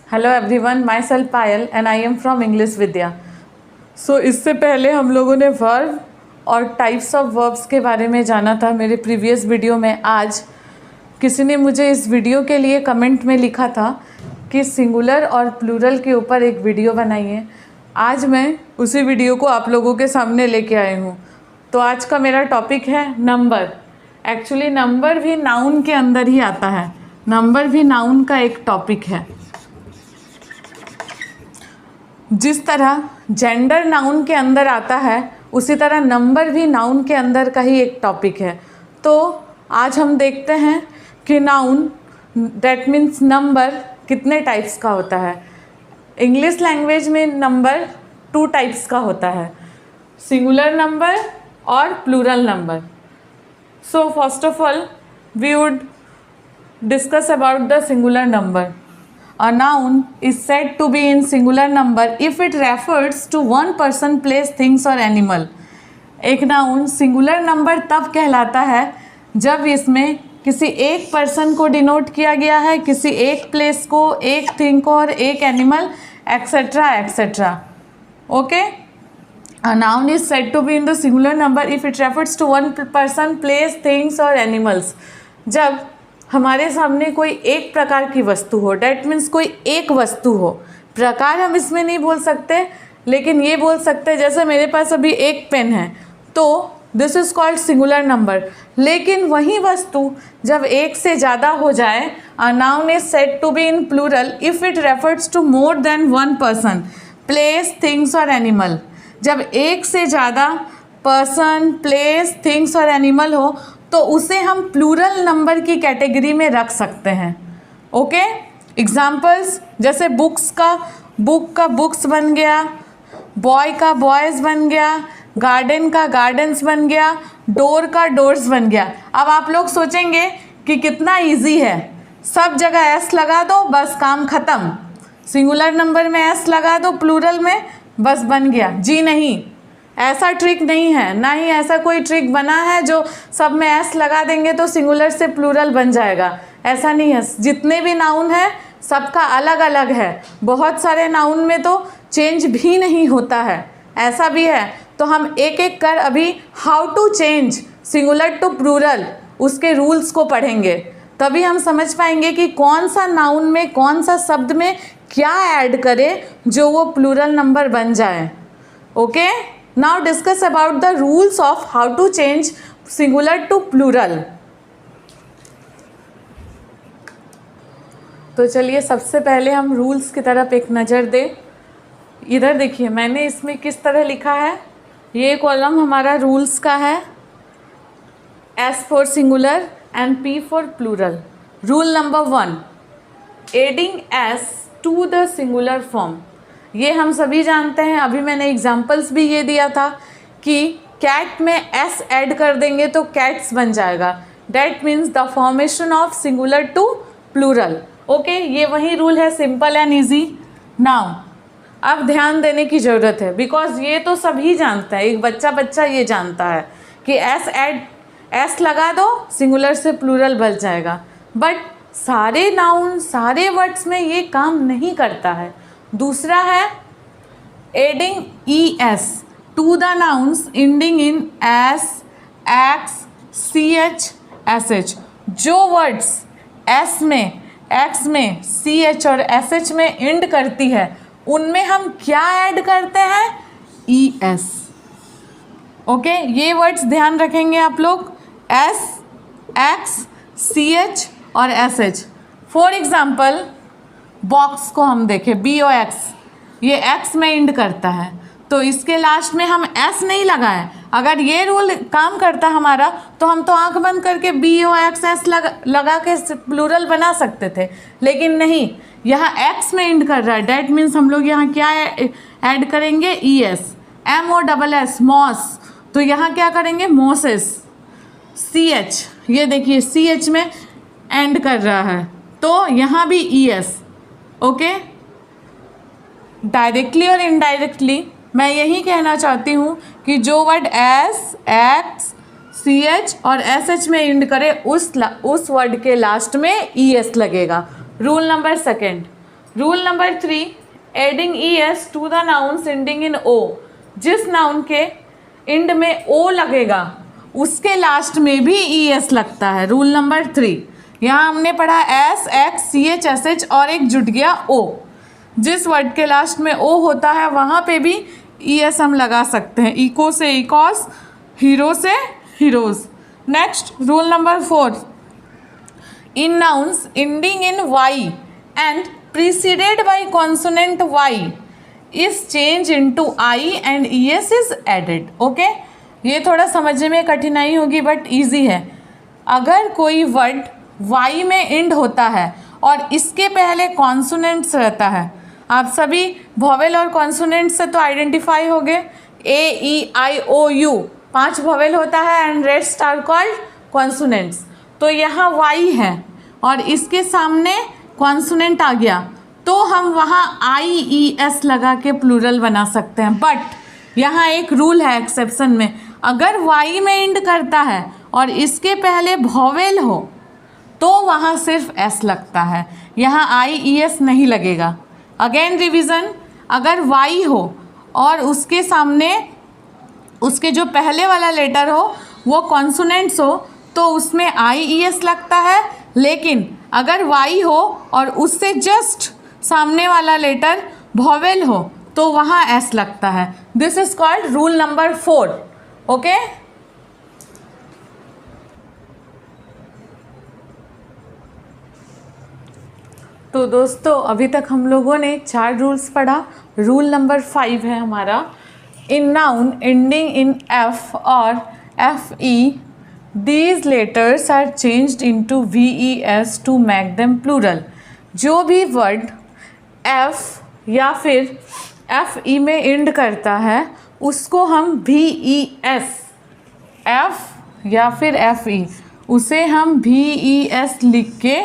Hello everyone, myself Payal and I am from English Vidya. So इससे पहले हम लोगों ने वर्ब और टाइप्स ऑफ वर्ब्स के बारे में जाना था मेरे प्रीवियस वीडियो में। आज किसी ने मुझे इस वीडियो के लिए कमेंट में लिखा था कि सिंगुलर और प्लूरल के ऊपर एक वीडियो बनाइए। आज मैं उसी वीडियो को आप लोगों के सामने लेके आई हूँ। तो आज का मेरा टॉपिक है नंबर। एक्चुअली नंबर भी नाउन के अंदर ही आता है, नंबर भी नाउन का एक टॉपिक है। जिस तरह जेंडर नाउन के अंदर आता है उसी तरह नंबर भी नाउन के अंदर का ही एक टॉपिक है। तो आज हम देखते हैं कि नाउन दैट मीन्स नंबर कितने टाइप्स का होता है। इंग्लिश लैंग्वेज में नंबर 2 टाइप्स का होता है, सिंगुलर नंबर और plural number. So first of all we would discuss about the singular number. A noun is said to be in singular number if it refers to one person, place, things or animal. एक noun singular number तब कहलाता है जब इसमें किसी एक person को denote किया गया है, किसी एक प्लेस को, एक थिंग को और एक animal etcetera etcetera. Okay, A noun is said to be in the singular number if it refers to one person, place, things or animals. जब हमारे सामने कोई एक प्रकार की वस्तु हो, डैट मीन्स कोई एक वस्तु हो। प्रकार हम इसमें नहीं बोल सकते, लेकिन ये बोल सकते हैं जैसे मेरे पास अभी एक पेन है तो this is called singular number. लेकिन वही वस्तु जब एक से ज़्यादा हो जाए, a noun is said to be in plural if it refers to more than one person, place, things और एनिमल। जब एक से ज़्यादा पर्सन, प्लेस, थिंग्स और एनिमल हो तो उसे हम प्लूरल नंबर की कैटेगरी में रख सकते हैं। ओके, एग्जाम्पल्स जैसे बुक का बुक्स बन गया, बॉय का बॉयज़ बन गया, गार्डन का गार्डन्स बन गया, डोर का डोर्स बन गया। अब आप लोग सोचेंगे कि कितना इजी है, सब जगह एस लगा दो बस काम ख़त्म, सिंगुलर नंबर में एस लगा दो, प्लूरल में बस बन गया। जी नहीं, ऐसा ट्रिक नहीं है, ना ही ऐसा कोई ट्रिक बना है जो सब में एस लगा देंगे तो सिंगुलर से प्लूरल बन जाएगा। ऐसा नहीं है। जितने भी नाउन है सबका अलग अलग है। बहुत सारे नाउन में तो चेंज भी नहीं होता है, ऐसा भी है। तो हम एक एक कर अभी how to change singular to plural उसके रूल्स को पढ़ेंगे, तभी हम समझ पाएंगे कि कौन सा नाउन में, कौन सा शब्द में क्या ऐड करें जो वो प्लूरल नंबर बन जाए। Okay, now discuss about the rules of how to change singular to plural. तो चलिए सबसे पहले हम रूल्स की तरफ एक नज़र दें। इधर देखिए मैंने इसमें किस तरह लिखा है। ये कॉलम हमारा रूल्स का है, S for singular and P for plural. Rule number 1, adding S to the singular form. ये हम सभी जानते हैं, अभी मैंने एग्जाम्पल्स भी ये दिया था कि कैट में एस ऐड कर देंगे तो कैट्स बन जाएगा। That means the formation of singular to plural. Okay, ये वही रूल है, सिंपल एंड ईजी। नाउ अब ध्यान देने की ज़रूरत है बिकॉज ये तो सभी जानता है, एक बच्चा ये जानता है कि एस लगा दो सिंगुलर से प्लूरल बन जाएगा। बट सारे नाउन, सारे वर्ड्स में ये काम नहीं करता है। दूसरा है adding ES to the nouns ending in S, X, CH, SH। जो वर्ड्स S में, X में, CH और SH में एंड करती है उनमें हम क्या ऐड करते हैं? ES। ओके, ये वर्ड्स ध्यान रखेंगे आप लोग, S, X, CH और SH। फॉर एग्जाम्पल बॉक्स को हम देखें, BOX, ये X में एंड करता है तो इसके लास्ट में हम S नहीं लगाएं। अगर ये रूल काम करता हमारा तो हम तो आंख बंद करके BOXS लगा के प्लूरल बना सकते थे, लेकिन नहीं, यहाँ X में एंड कर रहा है। डैट मीन्स हम लोग यहाँ क्या ऐड करेंगे? ES। MOSS मॉस, तो यहाँ क्या करेंगे? मोसेस। CH, ये देखिए CH में एंड कर रहा है तो यहाँ भी ES। ओके, डायरेक्टली और इनडायरेक्टली मैं यही कहना चाहती हूँ कि जो वर्ड S, X, CH और SH में एंड करे उस वर्ड के लास्ट में ES लगेगा। Rule number 2, rule number 3, adding ES to the nouns ending in O। जिस नाउन के एंड में O लगेगा उसके लास्ट में भी ES लगता है। रूल नंबर 3, यहाँ हमने पढ़ा S, X, CH, SH और एक जुट गया O। जिस वर्ड के लास्ट में O होता है वहाँ पे भी ES हम लगा सकते हैं। इको से इकोस, हीरो से heroes. Next rule number 4, in nouns ending in Y and preceded by consonant Y is changed into I and ES is added। Okay, ये थोड़ा समझने में कठिनाई होगी बट इजी है। अगर कोई वर्ड Y में एंड होता है और इसके पहले कॉन्सोनेंट्स रहता है, आप सभी वॉवेल और कॉन्सोनेंट से तो आइडेंटिफाई हो गए। AEIOU 5 वॉवेल होता है and rest are called consonants. तो यहाँ Y है और इसके सामने कॉन्सोनेंट आ गया तो हम वहाँ IES लगा के प्लूरल बना सकते हैं। बट यहाँ एक रूल है एक्सेप्शन में, अगर Y में एंड करता है और इसके पहले वॉवेल हो तो वहाँ सिर्फ S लगता है, यहाँ IES नहीं लगेगा। अगेन रिवीजन, अगर Y हो और उसके सामने उसके जो पहले वाला लेटर हो वो कॉन्सोनेंट्स हो तो उसमें IES लगता है, लेकिन अगर Y हो और उससे जस्ट सामने वाला लेटर वॉवेल हो तो वहाँ S लगता है। This is called rule number 4। Okay, तो दोस्तों अभी तक हम लोगों ने 4 रूल्स पढ़ा। रूल नंबर 5 है हमारा, इन नाउन एंडिंग इन F और FE these letters are changed into VES to make them plural। जो भी वर्ड F या फिर FE में एंड करता है उसको हम VES, F या फिर FE उसे हम VES लिख के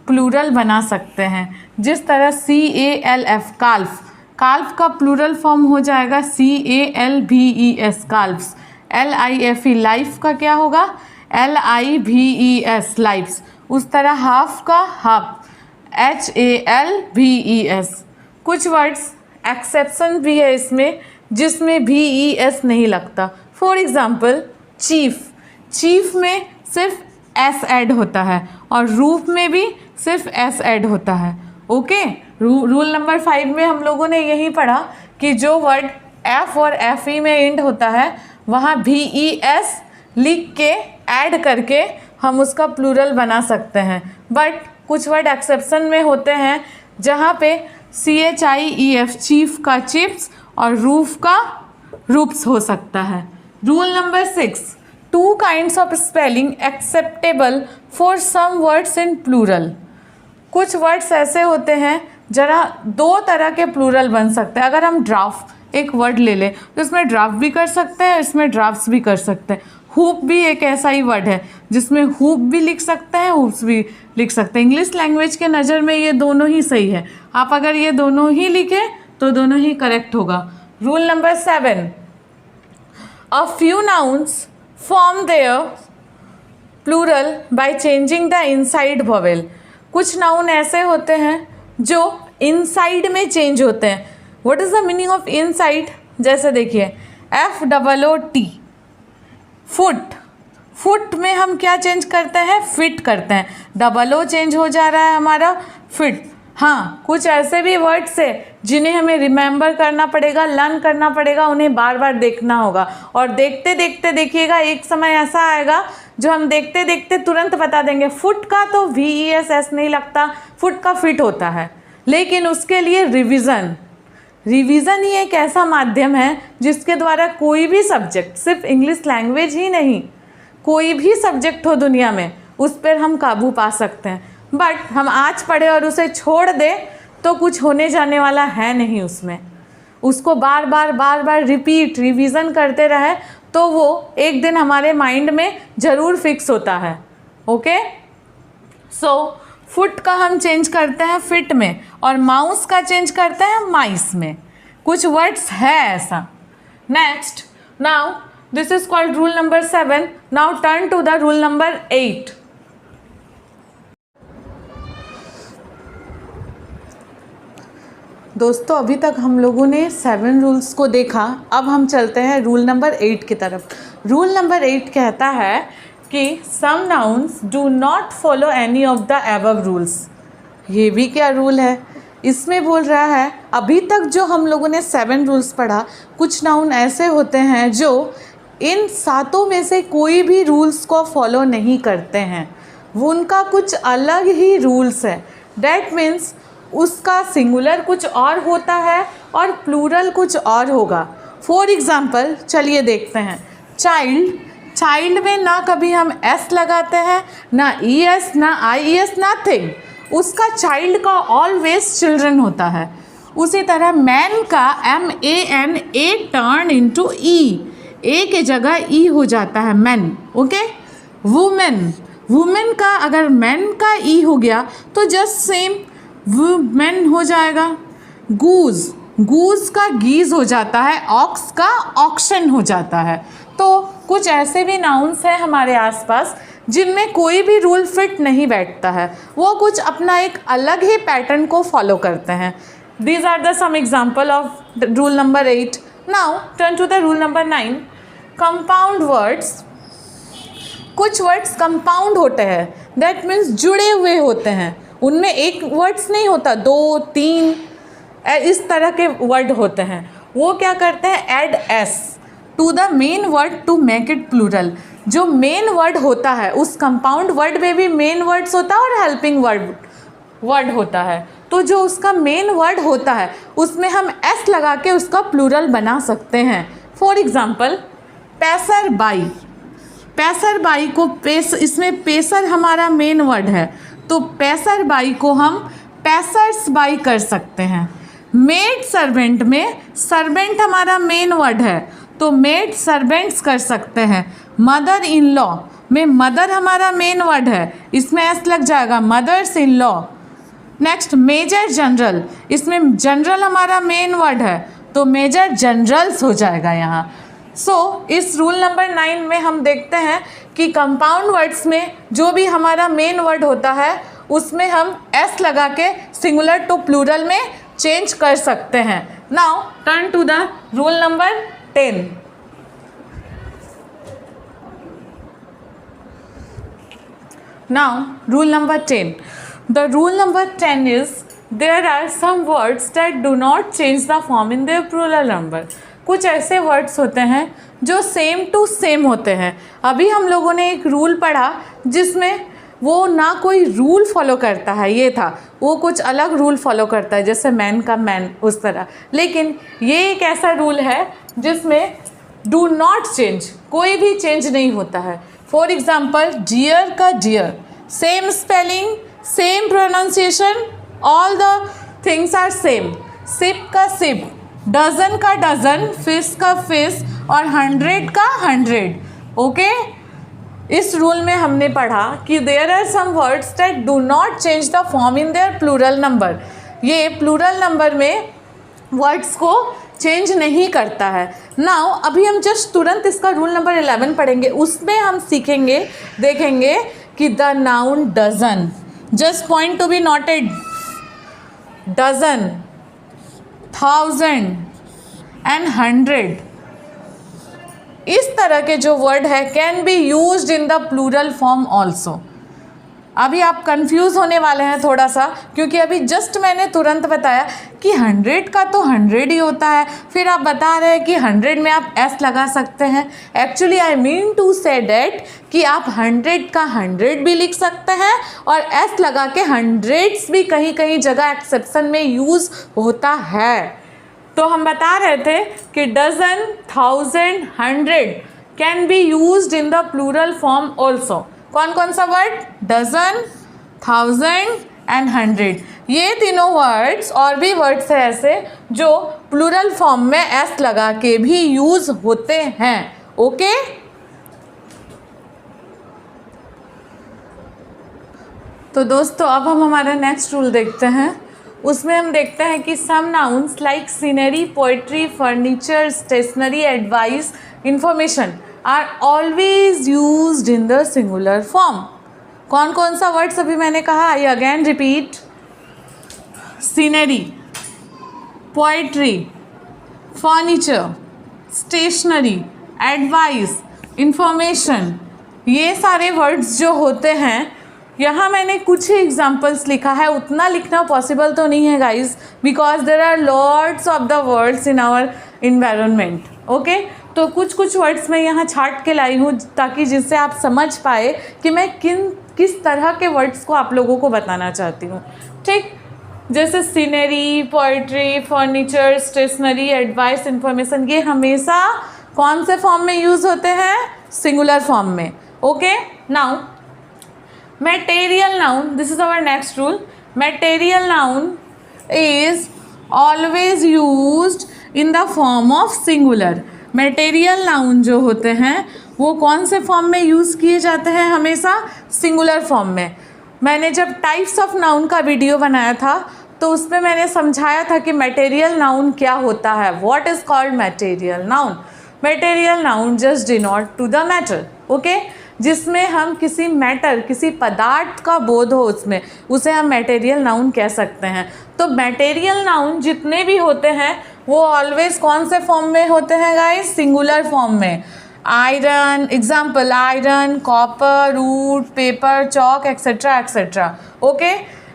प्लूरल बना सकते हैं। जिस तरह CALF काल्फ, काल्फ का प्लूरल फॉर्म हो जाएगा CALVES काल्फ्स। LIFE लाइफ का क्या होगा LIVES लाइफ्स। उस तरह हाफ का हाफ HALVES। कुछ वर्ड्स एक्सेप्शन भी है इसमें जिसमें VES नहीं लगता। फॉर एग्ज़ाम्पल चीफ, चीफ में सिर्फ S ऐड होता है और रूफ में भी सिर्फ S ऐड होता है। ओके, रूल नंबर 5 में हम लोगों ने यही पढ़ा कि जो वर्ड F और FE में एंड होता है वहाँ VES लिख के ऐड करके हम उसका प्लूरल बना सकते हैं। बट कुछ वर्ड एक्सेप्शन में होते हैं जहाँ पे CHIEF चीफ का चिप्स और रूफ का रूप्स हो सकता है। Rule number 6, 2 kinds of spelling acceptable for some words in plural. कुछ वर्ड्स ऐसे होते हैं जरा 2 तरह के प्लूरल बन सकते हैं। अगर हम ड्राफ्ट एक वर्ड ले लें तो इसमें ड्राफ्ट भी कर सकते हैं, इसमें ड्राफ्ट्स भी कर सकते हैं। हुप भी एक ऐसा ही वर्ड है जिसमें हुप भी लिख सकते हैं, हुप्स भी लिख सकते हैं। इंग्लिश लैंग्वेज के नज़र में ये दोनों ही सही है। आप अगर ये दोनों ही लिखें तो दोनों ही करेक्ट होगा। Rule number 7, a few nouns form their plural by changing the inside vowel. कुछ नाउन ऐसे होते हैं जो इनसाइड में चेंज होते हैं। What is the meaning of inside? जैसे देखिए FOOT, फुट, फुट में हम क्या चेंज करते हैं? फिट करते हैं। O चेंज हो जा रहा है हमारा फिट। हाँ, कुछ ऐसे भी वर्ड्स है जिन्हें हमें रिमेंबर करना पड़ेगा, लर्न करना पड़ेगा, उन्हें बार बार देखना होगा और देखते देखते देखिएगा एक समय ऐसा आएगा जो हम देखते देखते तुरंत बता देंगे। फुट का तो VES नहीं लगता, फुट का फिट होता है। लेकिन उसके लिए रिवीजन, रिवीजन ही एक ऐसा माध्यम है जिसके द्वारा कोई भी सब्जेक्ट, सिर्फ इंग्लिश लैंग्वेज ही नहीं, कोई भी सब्जेक्ट हो दुनिया में उस पर हम काबू पा सकते हैं। बट हम आज पढ़े और उसे छोड़ दें तो कुछ होने जाने वाला है नहीं उसमें। उसको बार बार रिपीट रिवीजन करते रहे तो वो एक दिन हमारे माइंड में ज़रूर फिक्स होता है। ओके, सो फुट का हम चेंज करते हैं फिट में और माउस का चेंज करते हैं माइस में। कुछ वर्ड्स है ऐसा। Next, now this is called rule number 7। Now turn to the rule number 8। दोस्तों अभी तक हम लोगों ने 7 रूल्स को देखा, अब हम चलते हैं रूल नंबर 8 की तरफ। रूल नंबर 8 कहता है कि some nouns do not follow any of the above rules. ये भी क्या रूल है? इसमें बोल रहा है अभी तक जो हम लोगों ने 7 रूल्स पढ़ा, कुछ नाउन ऐसे होते हैं जो इन 7 में से कोई भी रूल्स को फॉलो नहीं करते हैं, वो उनका कुछ अलग ही रूल्स है। डैट मीन्स उसका सिंगुलर कुछ और होता है और प्लूरल कुछ और होगा। फॉर एग्ज़ाम्पल चलिए देखते हैं। चाइल्ड में ना कभी हम एस लगाते हैं, ना ई एस, ना आई एस, नथिंग। उसका चाइल्ड का ऑलवेज चिल्ड्रन होता है। उसी तरह मैन का MAN, ए टर्न इनटू ई, ए के जगह ई हो जाता है मैन। ओके। वुमेन का अगर मैन का ई हो गया तो जस्ट सेम वुमेन हो जाएगा। गूज का गीज हो जाता है, ऑक्स का ऑक्शन हो जाता है। तो कुछ ऐसे भी नाउन्स हैं हमारे आसपास जिनमें कोई भी रूल फिट नहीं बैठता है, वो कुछ अपना एक अलग ही पैटर्न को फॉलो करते हैं। These are the some example of rule number 8। Now turn to the rule number 9। Compound words. कुछ वर्ड्स कंपाउंड होते हैं, दैट मीन्स जुड़े हुए होते हैं। उनमें एक वर्ड्स नहीं होता, 2, 3 इस तरह के वर्ड होते हैं। वो क्या करते हैं? Add S to the main word to make it plural. जो मेन वर्ड होता है, उस कंपाउंड वर्ड में भी मेन वर्ड्स होता है और हेल्पिंग वर्ड होता है। तो जो उसका मेन वर्ड होता है उसमें हम एस लगा के उसका प्लूरल बना सकते हैं। फॉर एग्जाम्पल पैसर बाई को इसमें पेसर हमारा मेन वर्ड है, तो पैसर बाई को हम पैसर्स बाई कर सकते हैं। मेड सर्वेंट में सर्वेंट हमारा मेन वर्ड है, तो मेड सर्वेंट्स कर सकते हैं। मदर इन लॉ में मदर हमारा मेन वर्ड है, इसमें एस लग जाएगा, mothers in law. Next major general, इसमें जनरल हमारा मेन वर्ड है, तो मेजर जनरल्स हो जाएगा यहाँ। इस रूल नंबर 9 में हम देखते हैं कि कंपाउंड वर्ड्स में जो भी हमारा मेन वर्ड होता है उसमें हम एस लगा के सिंगुलर टू प्लूरल में चेंज कर सकते हैं। Now turn to the rule number 10। Now rule number 10. The rule number 10 is there are some words that do not change the form in their plural number. कुछ ऐसे words होते हैं जो same to same होते हैं। अभी हम लोगों ने एक रूल पढ़ा जिसमें वो ना कोई रूल फॉलो करता है, ये था, वो कुछ अलग रूल फॉलो करता है, जैसे मैन का मैन उस तरह। लेकिन ये एक ऐसा रूल है जिसमें डू नॉट चेंज, कोई भी चेंज नहीं होता है। फॉर एग्जाम्पल डियर का deer, same spelling, same pronunciation, all the things are same. Sheep का सिप, डजन का डजन, फिश का फिश और 100 का 100। ओके। इस रूल में हमने पढ़ा कि there are some words that do not change the form in their plural number. ये प्लूरल नंबर में वर्ड्स को चेंज नहीं करता है। नाउ अभी हम जस्ट तुरंत इसका रूल नंबर 11 पढ़ेंगे, उसमें हम सीखेंगे, देखेंगे कि the noun dozen, just point to be noted, dozen, 1000 and 100, इस तरह के जो वर्ड है can be used in the plural form also. अभी आप कंफ्यूज होने वाले हैं थोड़ा सा, क्योंकि अभी जस्ट मैंने तुरंत बताया कि 100 का तो 100 ही होता है, फिर आप बता रहे हैं कि 100 में आप एस लगा सकते हैं। Actually I mean to say that कि आप 100 का 100 भी लिख सकते हैं और एस लगा के 100s भी कहीं कहीं जगह एक्सेप्शन में यूज़ होता है। तो हम बता रहे थे कि dozen, 1000, 100 can be used in the plural form also. कौन कौन सा वर्ड? Dozen, 1000 and 100। ये तीनों वर्ड्स और भी वर्ड्स हैं ऐसे जो प्लूरल फॉर्म में एस लगा के भी यूज होते हैं। ओके। तो दोस्तों अब हम हमारा नेक्स्ट रूल देखते हैं। उसमें हम देखते हैं कि some nouns like scenery, poetry, furniture, stationery, advice, information are always used in the singular form. कौन कौन सा वर्ड्स अभी मैंने कहा? I again repeat. Scenery, poetry, furniture, stationery, advice, information, ये सारे वर्ड्स जो होते हैं, यहाँ मैंने कुछ ही एग्जाम्पल्स लिखा है, उतना लिखना पॉसिबल तो नहीं है guys, because there are lots of the words in our environment. Okay, तो कुछ वर्ड्स मैं यहाँ छाट के लाई हूँ ताकि जिससे आप समझ पाए कि मैं किस तरह के वर्ड्स को आप लोगों को बताना चाहती हूँ। ठीक, जैसे scenery, poetry, furniture, stationery, advice, information, ये हमेशा कौन से फॉर्म में यूज़ होते हैं? सिंगुलर फॉर्म में। Okay, now material noun, this is our next rule. Material noun is always used in the form of singular. Material noun जो होते हैं वो कौन से फॉर्म में यूज़ किए जाते हैं? हमेशा सिंगुलर फॉर्म में। मैंने जब टाइप्स ऑफ नाउन का वीडियो बनाया था तो उसमें मैंने समझाया था कि मटेरियल नाउन क्या होता है। What is called material noun? Material noun just denote to the matter. Okay, जिसमें हम किसी मैटर, किसी पदार्थ का बोध हो उसमें, उसे हम मटेरियल नाउन कह सकते हैं। तो मटेरियल नाउन जितने भी होते हैं वो ऑलवेज कौन से फॉर्म में होते हैं गाइस? सिंगुलर फॉर्म में। Iron, example iron, copper, would, paper, chalk, etcetera etcetera. Okay,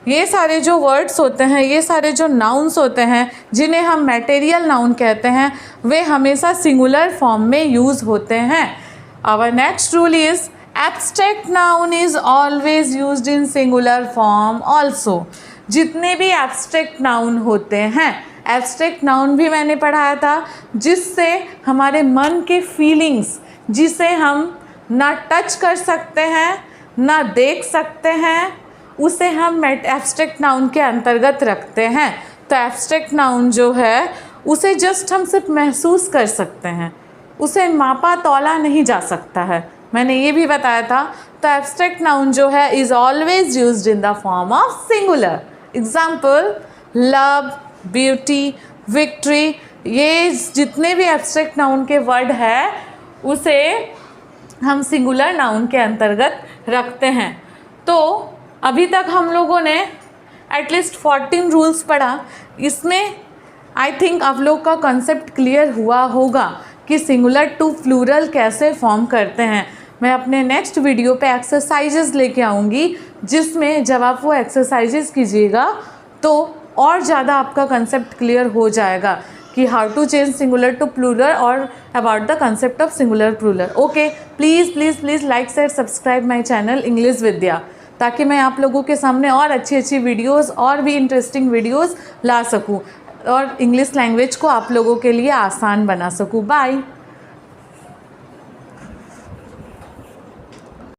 ये सारे जो वर्ड्स होते हैं, ये सारे जो नाउन्स होते हैं जिन्हें हम मटेरियल नाउन कहते हैं, वे हमेशा सिंगुलर फॉर्म में यूज़ होते हैं। Our next rule is abstract noun is always used in singular form also. जितने भी abstract noun होते हैं, abstract noun भी मैंने पढ़ाया था, जिससे हमारे मन के feelings, जिसे हम ना टच कर सकते हैं ना देख सकते हैं, उसे हम abstract noun के अंतर्गत रखते हैं। तो abstract noun जो है उसे जस्ट हम सिर्फ महसूस कर सकते हैं, उसे मापा तौला नहीं जा सकता है। मैंने ये भी बताया था। तो एब्स्ट्रैक्ट नाउन जो है is always used in the form of singular. Example love, beauty, victory, ये जितने भी एब्स्ट्रैक्ट नाउन के वर्ड है उसे हम सिंगुलर नाउन के अंतर्गत रखते हैं। तो अभी तक हम लोगों ने एटलीस्ट 14 रूल्स पढ़ा। इसमें आई थिंक आप लोग का कॉन्सेप्ट क्लियर हुआ होगा कि सिंगुलर टू प्लूरल कैसे फॉर्म करते हैं। मैं अपने नेक्स्ट वीडियो पे एक्सरसाइजेस लेके आऊँगी, जिसमें जब आप वो एक्सरसाइजेस कीजिएगा तो और ज़्यादा आपका कंसेप्ट क्लियर हो जाएगा कि how to change singular to plural और about the concept of singular plural. Okay, please please please like share subscribe my channel English Vidya, ताकि मैं आप लोगों के सामने और अच्छी अच्छी वीडियोज़ और भी इंटरेस्टिंग वीडियोज़ ला सकूँ और इंग्लिश लैंग्वेज को आप लोगों के लिए आसान बना सकूँ। बाय।